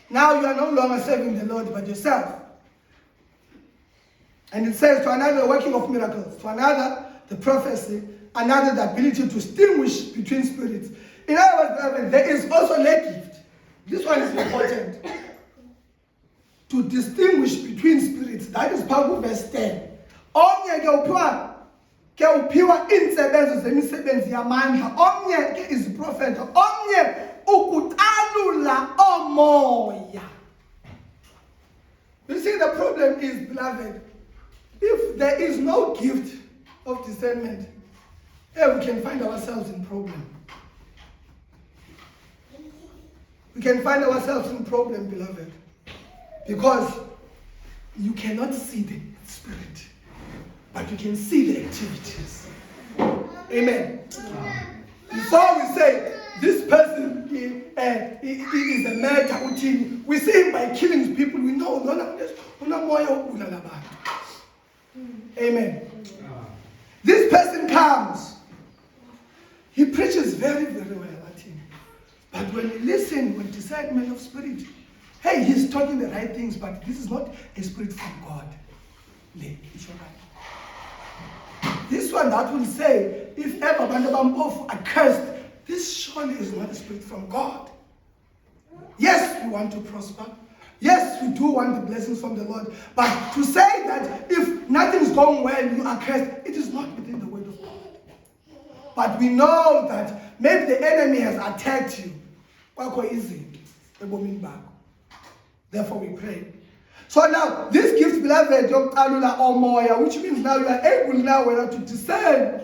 now you are no longer serving the Lord but yourself. And it says to another, the working of miracles, to another, the prophecy, another, the ability to distinguish between spirits. In other words, there is also a gift. This one is important. To distinguish between spirits. That is part of verse 10. Omnye ke uphiwa insebenzo zemisebenzi yamandla. Omnye ke is prophet. Omnye ukutalula omoya. You see, the problem is, beloved, if there is no gift of discernment, we can find ourselves in problem. We can find ourselves in problem, beloved, because you cannot see the Spirit, but you can see the activities. Amen. Before we say this person is a murderer, we see him by killing people. We know amen. This person comes. He preaches very, very well. But when we listen with discernment of spirit, hey, he's talking the right things, but this is not a spirit from God. This one one that will say, if ever Bandabampofu are cursed, this surely is not a spirit from God. Yes, we want to prosper. Yes, we do want the blessings from the Lord. But to say that if nothing's going well, you are cursed, it is not within the word of God. But we know that maybe the enemy has attacked you. Therefore we pray. So now, this gives beloved your alula or moya, which means now you are able now to discern.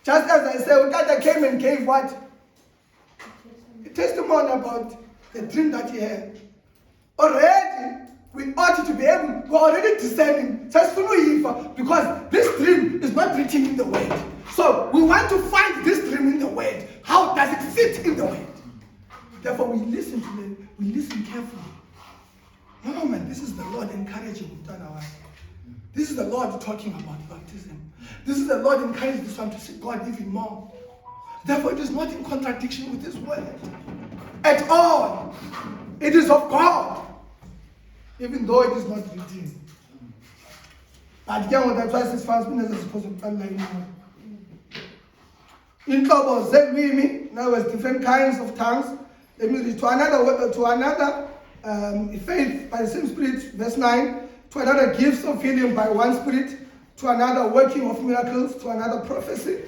Just as I said, Ukata came and gave what? A testimony about the dream that he had. Already, we ought to be able, we're already discerning, just because this dream is not written in the word. So we want to find this dream in the word. How does it fit in the word? Therefore, we listen to it, we listen carefully. No, man, this is the Lord encouraging Mutana. This is the Lord talking about baptism. This is the Lord encouraging this one to seek God even more. Therefore, it is not in contradiction with His word at all. It is of God, even though it is not written. But again, that's why it's fast as supposed to online. In trouble, now there's different kinds of tongues. Let me read to another faith by the same Spirit, verse 9, to another gifts of healing by one Spirit, to another working of miracles, to another prophecy,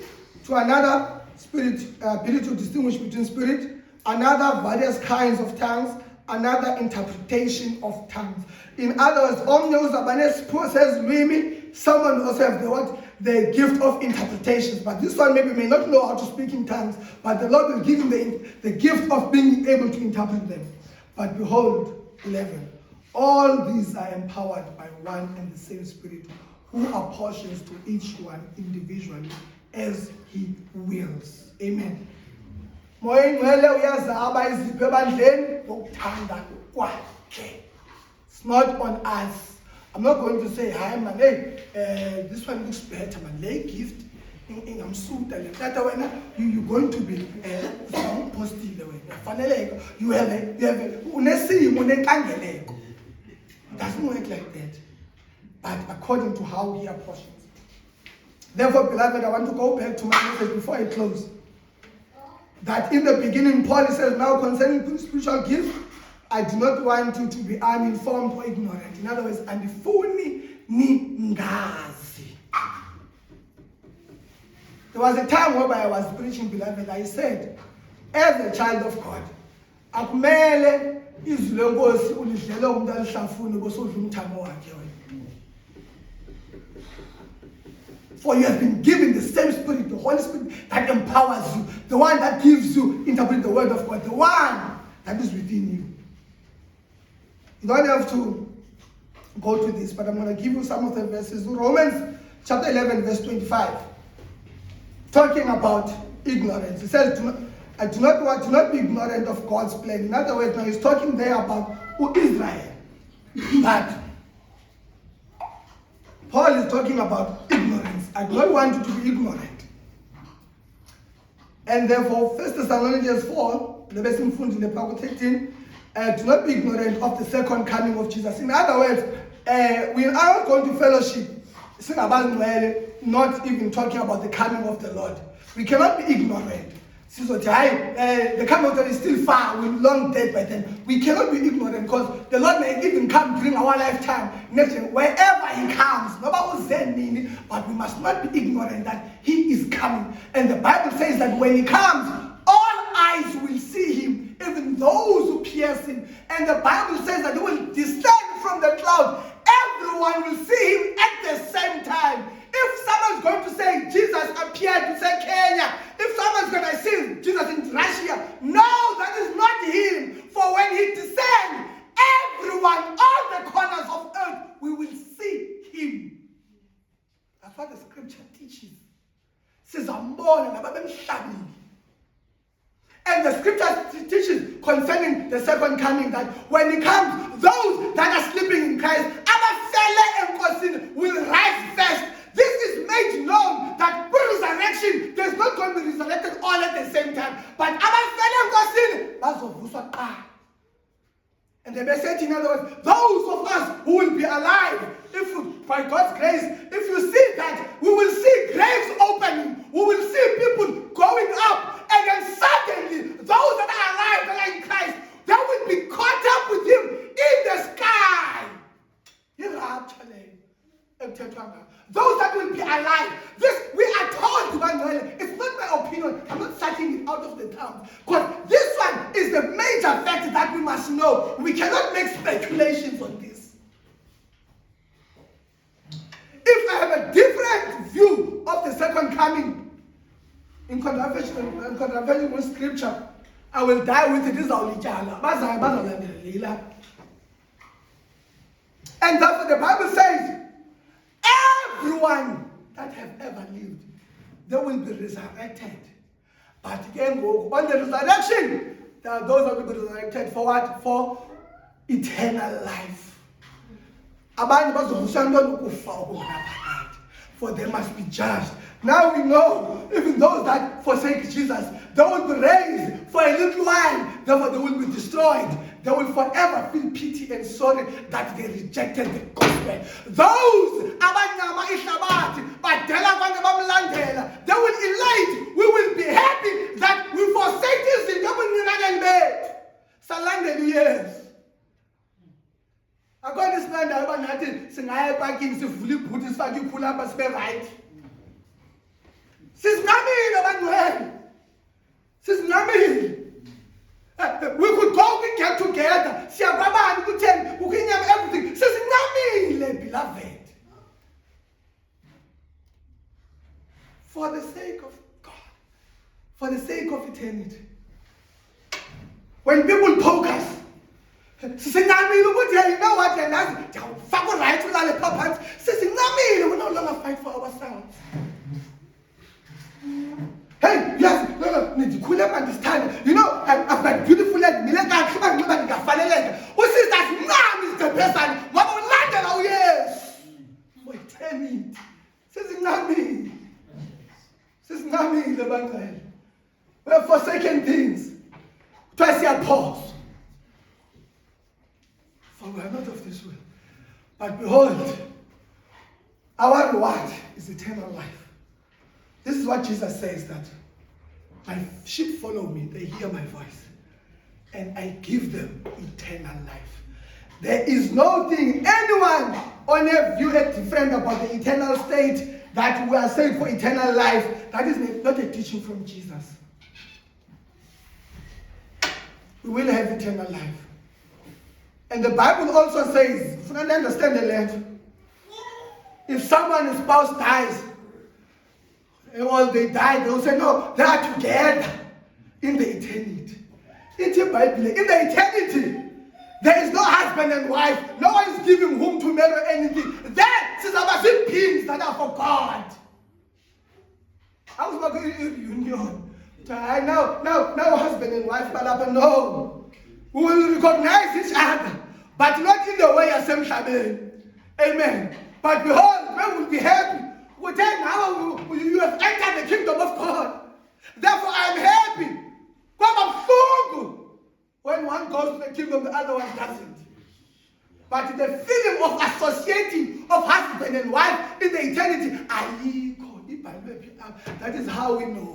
to another spirit ability to distinguish between spirit, another various kinds of tongues, another interpretation of tongues. In other words, someone also has the gift of interpretations, but this one maybe may not know how to speak in tongues, but the Lord will give him the gift of being able to interpret them. But behold, 11, all these are empowered by one and the same Spirit, who apportions to each one individually as He wills. Amen. It's not on us. I'm not going to say, hi man, hey, this one looks better, man. Lay gift. You're going to be you have a it doesn't work like that, but according to how He apportions. Therefore, beloved, I want to go back to my message before I close. That in the beginning, Paul says, now concerning spiritual gifts, I do not want you to be uninformed or ignorant. In other words, andifuni ni ngazi. There was a time whereby I was preaching, beloved. I said, as a child of God, akumele izwi lenkosi ulidlele umuntu alihlafune bosodla umthamo wakhe wena. For you have been given the same Spirit, the Holy Spirit that empowers you, the one that gives you interpret the word of God, the one that is within you. You don't have to go to this, but I'm going to give you some of the verses. Romans chapter 11, verse 25. Talking about ignorance. It says, do not be ignorant of God's plan. In other words, now he's talking there about Israel. But Paul is talking about ignorance. I do not want you to be ignorant. And therefore, 1 Thessalonians 4, the verse in 13, do not be ignorant of the second coming of Jesus. In other words, we are going to fellowship, not even talking about the coming of the Lord. We cannot be ignorant. The coming of the Lord is still far, we're long dead by then. We cannot be ignorant because the Lord may even come during our lifetime, next year, wherever He comes. But we must not be ignorant that He is coming. And the Bible says that when He comes, all eyes will see Him, even those who pierce Him. And the Bible says that He will descend from the cloud. Everyone will see Him at the same time. If someone's going to say Jesus appeared to say Kenya, if someone's going to say Jesus in Russia, no, that is not Him. For when He descends, everyone, all the corners of earth, we will see Him. That's what the scripture teaches. It says, and the scripture teaches concerning the second coming that when He comes, those that are sleeping in Christ, will rise first. This is made known that with resurrection, there's not going to be resurrected all at the same time. But and And they said, in other words, those of us who will be alive, if by God's grace, if you see that, we will see graves opening, we will see people going up, and then suddenly, those that are alive, that are in Christ, they will be caught up with him in the sky. Those that will be alive. This, we are told, it's not my opinion, I'm not sucking it out of the tongue. Because this one is the major fact that we must know. We cannot make speculations on this. If I have a different view of the second coming, in contravention with scripture, I will die with it. This is our and therefore the Bible says, everyone that have ever lived, they will be resurrected. But again, on the resurrection, there are those that will be resurrected for what? For eternal life. For they must be judged. Now we know, even those that forsake Jesus, they will be raised for a little while, therefore they will be destroyed. They will forever feel pity and sorry that they rejected the gospel. Those they will elate. We will be happy that we forsake this in years. I got this man that I had singaya parking sivuli bhuti sifake ikhula apha sibe right. Sisinqamile abantu. Sisinqamile. We could go, we get together. Siyababani kutheni ukunyama everything. Sisinqamile, beloved. For the sake of God. For the sake of eternity. When people poke us, you know what? Fuck right to the pop we no longer fight for ourselves. Hey, yes, no, you couldn't understand. You know, I've got beautiful legs. Who says that mom is the best and what will land? Oh, yes. For eternity. Says not me. Says not me, the bank. We have forsaken things. Twice your pause. For we are not of this world. But behold, our reward is eternal life. This is what Jesus says, that my sheep follow me, they hear my voice, and I give them eternal life. There is no thing anyone on earth view it different about the eternal state that we are saved for eternal life. That is not a teaching from Jesus. We will have eternal life. And the Bible also says, if you don't understand the land, if someone's spouse dies, well, they die, they will say, no, they are together in the eternity. In the eternity, there is no husband and wife. No one is giving whom to marry anything. There is about pins that are for God. I was going to reunion. Now husband and wife, but no. We will recognize each other, but not in the way of Sam Shabbat. Amen. But behold, we will be happy. You have entered the kingdom of God. Therefore, I am happy. When one goes to the kingdom, the other one doesn't. But the feeling of associating of husband and wife in the eternity, that is how we know.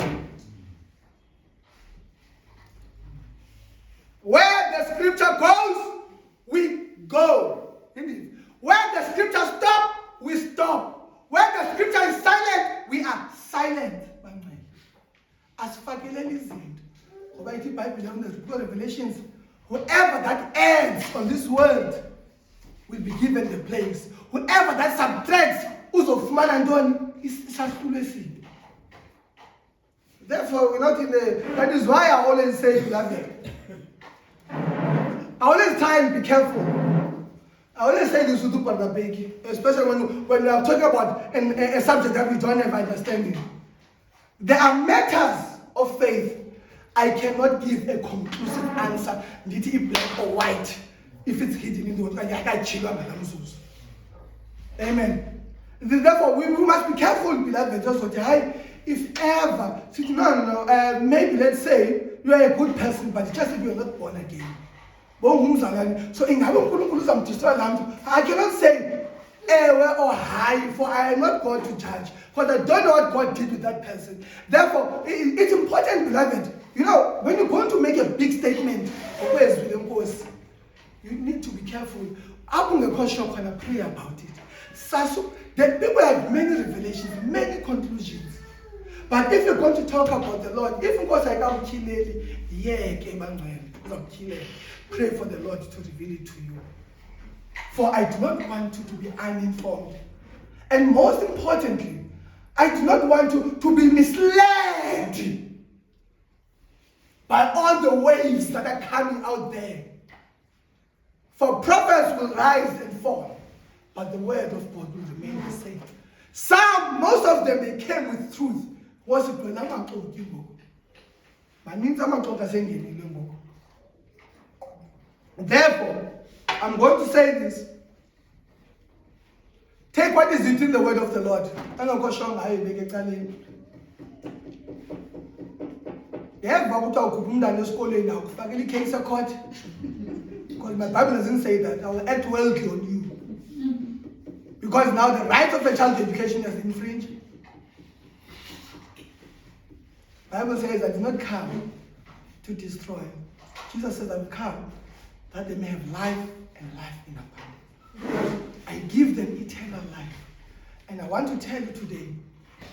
Where the scripture goes, we go. Where the scripture stops, we stop. Where the scripture is silent, we are silent. As Fakilelism, the Bible, Revelations, whoever that adds on this world will be given the plagues. Whoever that subtracts, is Saskulesi. Therefore, we're not in the. That is why I always say, beloved, I always try and be careful. I always say this to Beki, especially when we are talking about a subject that we don't have understanding. There are matters of faith. I cannot give a conclusive answer, black or white, if it's hidden in the Amen. Therefore, we must be careful, beloved. Just what if ever, maybe let's say you are a good person, but just if you are not born again. So ingabe uNkulunkulu uzamdestroy laa mntu? I cannot say ewe or hayi, for I am not God to judge, because I don't know what God did with that person. Therefore, it's important, beloved. You know, when you're going to make a big statement, you need to be careful. I'm going to pray about it. So, that people have many revelations, many conclusions. But if you're going to talk about the Lord, if it was like I'm killing, pray for the Lord to reveal it to you. For I do not want you to be uninformed. And most importantly, I do not want you to be misled by all the waves that are coming out there. For prophets will rise and fall, but the word of God will remain the same. Some, most of them, they came with truth. Was it when I'm talking? Therefore, I'm going to say this. Take what is written in the word of the Lord. Because my Bible doesn't say that. I will act worldly on you. Because now the right of a child's education has been infringed. The Bible says, I did not come to destroy. Jesus says, I've come that they may have life and life in abundance. I give them eternal life. And I want to tell you today,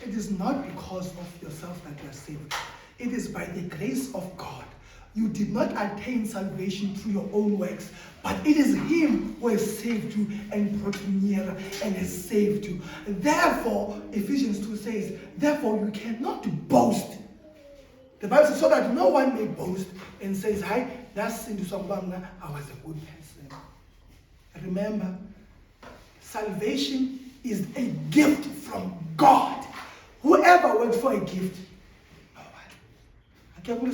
it is not because of yourself that you are saved. It is by the grace of God. You did not attain salvation through your own works, but it is Him who has saved you and brought you nearer and has saved you. Therefore, Ephesians 2 says, therefore you cannot boast. The Bible says, so that no one may boast and says, hi, that's into Sambanga, I was a good person. Remember, salvation is a gift from God. Whoever works for a gift, no one.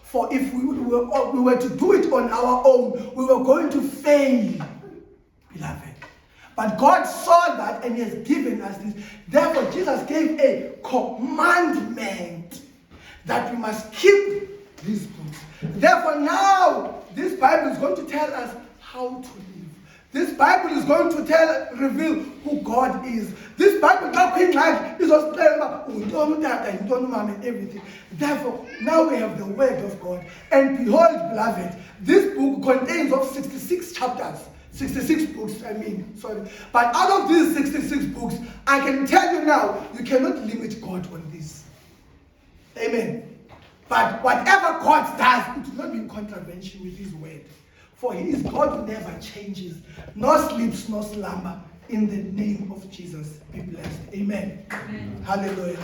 For if we were to do it on our own, we were going to fail, beloved. But God saw that and He has given us this. Therefore, Jesus gave a commandment that we must keep these books. Therefore, now this Bible is going to tell us how to live. This Bible is going to reveal who God is. This Bible is everything. Therefore, now we have the Word of God. And behold, beloved, this book contains of 66 chapters. 66 books, But out of these 66 books, I can tell you now, you cannot limit God on this. Amen. But whatever God does, it will not be in contravention with His word. For He is God who never changes, nor sleeps, nor slumber. In the name of Jesus, be blessed. Amen. Amen. Hallelujah.